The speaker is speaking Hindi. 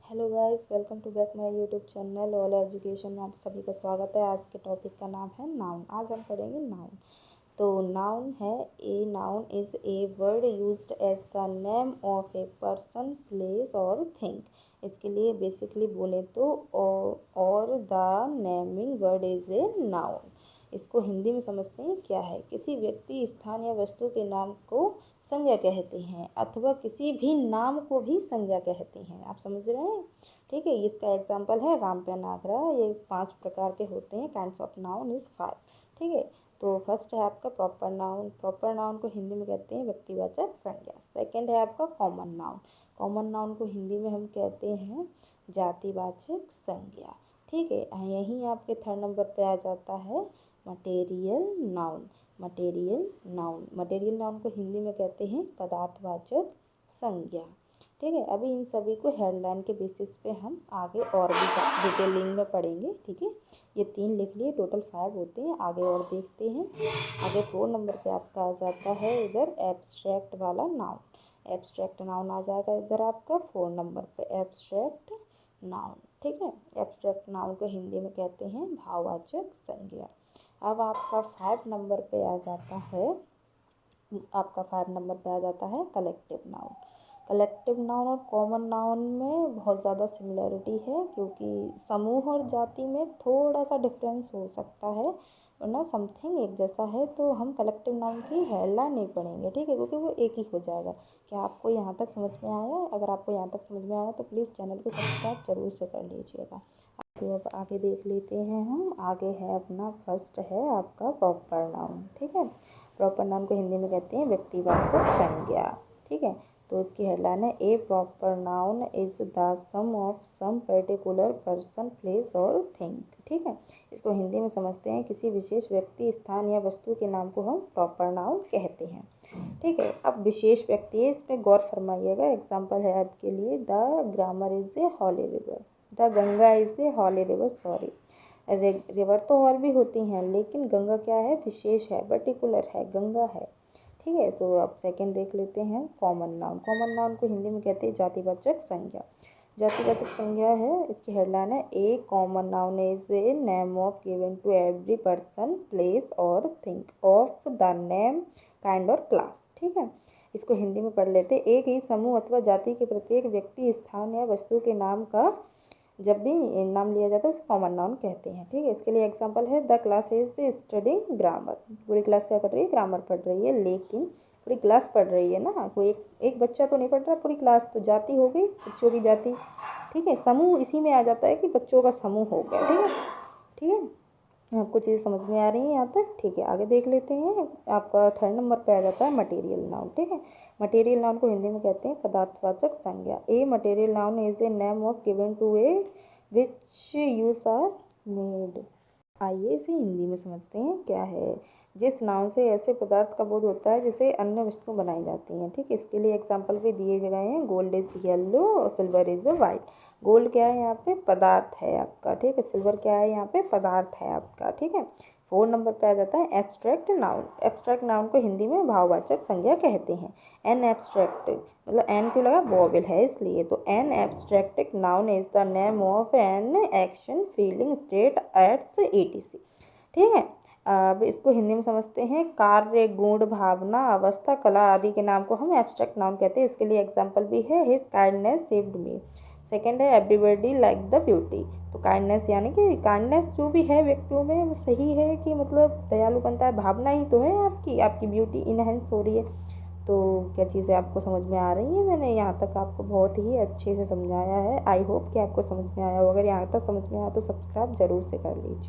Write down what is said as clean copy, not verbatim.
Hello guys, welcome to back my YouTube channel all education में आप सभी का स्वागत है। आज के टॉपिक का नाम है नाउन। आज हम पढ़ेंगे नाउन। तो नाउन है a noun is a word used as the name of a person, place और थिंग। इसके लिए बेसिकली बोले तो और the naming word is a noun. इसको हिंदी में समझते हैं क्या है। किसी व्यक्ति, स्थान या वस्तु के नाम को संज्ञा कहते हैं अथवा किसी भी नाम को भी संज्ञा कहते हैं। आप समझ रहे हैं? ठीक है, इसका एग्जाम्पल है राम पेन आगरा। ये 5 प्रकार के होते हैं। Kinds of noun is 5। ठीक है, तो फर्स्ट है आपका प्रॉपर नाउन। प्रॉपर नाउन को हिंदी में कहते हैं व्यक्तिवाचक संज्ञा। सेकंड है आपका कॉमन नाउन। कॉमन नाउन को हिंदी में हम कहते हैं जातिवाचक संज्ञा। ठीक है, यहीं आपके थर्ड नंबर पे आ जाता है मटेरियल नाउन। मटेरियल नाउन को हिंदी में कहते हैं पदार्थवाचक संज्ञा। ठीक है, अभी इन सभी को हेडलाइन के बेसिस पे हम आगे और भी डिटेलिंग में पढ़ेंगे। ठीक है, ये 3 लिख लिए, टोटल 5 होते हैं। आगे और देखते हैं। आगे 4 नंबर पे आपका आ जाता है इधर एब्स्ट्रैक्ट वाला नाउन। एब्स्ट्रैक्ट नाउन आ जाएगा इधर आपका 4 नंबर पे एब्स्ट्रैक्ट नाउन। ठीक है, एब्स्ट्रैक्ट नाउन को हिंदी में कहते हैं भाववाचक संज्ञा। अब आपका 5 नंबर पे आ जाता है कलेक्टिव नाउन। कलेक्टिव नाउन और कॉमन नाउन में बहुत ज़्यादा सिमिलरिटी है, क्योंकि समूह और जाति में थोड़ा सा डिफरेंस हो सकता है, वरना समथिंग एक जैसा है। तो हम कलेक्टिव नाउन की हेडलाइन नहीं पढ़ेंगे। ठीक है, क्योंकि वो एक ही हो जाएगा। क्या आपको यहाँ तक समझ में आया? अगर आपको यहाँ तक समझ में आया तो प्लीज़ चैनल को सब्सक्राइब जरूर से कर लीजिएगा। तो अब आगे देख लेते हैं हम। आगे है अपना फर्स्ट है आपका प्रॉपर नाउन। ठीक है, प्रॉपर नाउन को हिंदी में कहते हैं व्यक्तिवाचक संज्ञा। ठीक है, तो इसकी हेडलाइन है a proper noun is the sum of some particular person, place और थिंग। ठीक है, इसको हिंदी में समझते हैं किसी विशेष व्यक्ति, स्थान या वस्तु के नाम को हम प्रॉपर नाउन कहते हैं। ठीक है, अब विशेष व्यक्ति है, इस पर गौर फरमाइएगा। एग्जाम्पल है आपके लिए the grammar is a holy river, the Ganga is a holy river. Sorry, river तो और भी होती हैं, लेकिन गंगा क्या है? विशेष है, पर्टिकुलर है, गंगा है। ठीक है, तो अब सेकंड देख लेते हैं कॉमन नाउन। कॉमन नाउन को हिंदी में कहते हैं जातिवाचक संज्ञा। जातिवाचक संज्ञा है, इसकी हेडलाइन है a common noun is a name of given to every person, place और thing of the name, kind और क्लास। ठीक है, इसको हिंदी में पढ़ लेते हैं। एक ही समूह अथवा जाति के प्रत्येक व्यक्ति, स्थान या वस्तु के नाम का जब भी नाम लिया जाता है उसे कॉमन नाउन कहते हैं। ठीक है, इसके लिए एग्जांपल है the class is studying grammar. पूरी क्लास क्या कर रही है? ग्रामर पढ़ रही है, लेकिन पूरी क्लास पढ़ रही है ना, कोई एक बच्चा तो नहीं पढ़ रहा, पूरी क्लास। तो जाति हो गई बच्चों की जाति। ठीक है, समूह इसी में आ जाता है कि बच्चों का समूह हो गया। ठीक है, ठीक है, आपको चीज़ें समझ में आ रही हैं यहाँ तक? ठीक है, आगे देख लेते हैं। आपका थर्ड नंबर पे आ जाता है मटेरियल नाउन। ठीक है, मटेरियल नाउन को हिंदी में कहते हैं पदार्थवाचक संज्ञा। A material noun is a name of given to a which use are made. आइए इसे हिंदी में समझते हैं क्या है। जिस नाउन से ऐसे पदार्थ का बोध होता है जिसे अन्य वस्तु बनाई जाती हैं। ठीक है, इसके लिए एग्जाम्पल भी दिए गए हैं। गोल्ड इज येलो और सिल्वर इज वाइट। गोल्ड क्या है? यहाँ पे पदार्थ है आपका। ठीक है, सिल्वर क्या है? यहाँ पे पदार्थ है आपका। ठीक है, 4 नंबर पे आ जाता है एब्स्ट्रैक्ट नाउन। एब्स्ट्रैक्ट नाउन को हिंदी में भाववाचक संज्ञा कहते हैं। एन एब्स्ट्रैक्ट, मतलब एन क्यों लगा? वोवेल है इसलिए। तो an abstract noun is the name of an action, feeling, state, एट्स etc। ठीक है, अब इसको हिंदी में समझते हैं कार्य, गुण, भावना, अवस्था, कला आदि के नाम को हम एब्स्ट्रैक्ट नाउन कहते हैं। इसके लिए एग्जाम्पल भी है his kindness saved me. Second है एवरीबॉडी लाइक द ब्यूटी। तो काइंडनेस यानी कि काइंडनेस जो भी है व्यक्तियों में वो सही है कि मतलब दयालु बनता है, भावना ही तो है आपकी ब्यूटी इनहेंस हो रही है। तो क्या चीज़ें आपको समझ में आ रही हैं? मैंने यहाँ तक आपको बहुत ही अच्छे से समझाया है। आई होप कि आपको समझ में आया हो। अगर यहाँ तक समझ में आया तो सब्सक्राइब जरूर से कर लीजिए।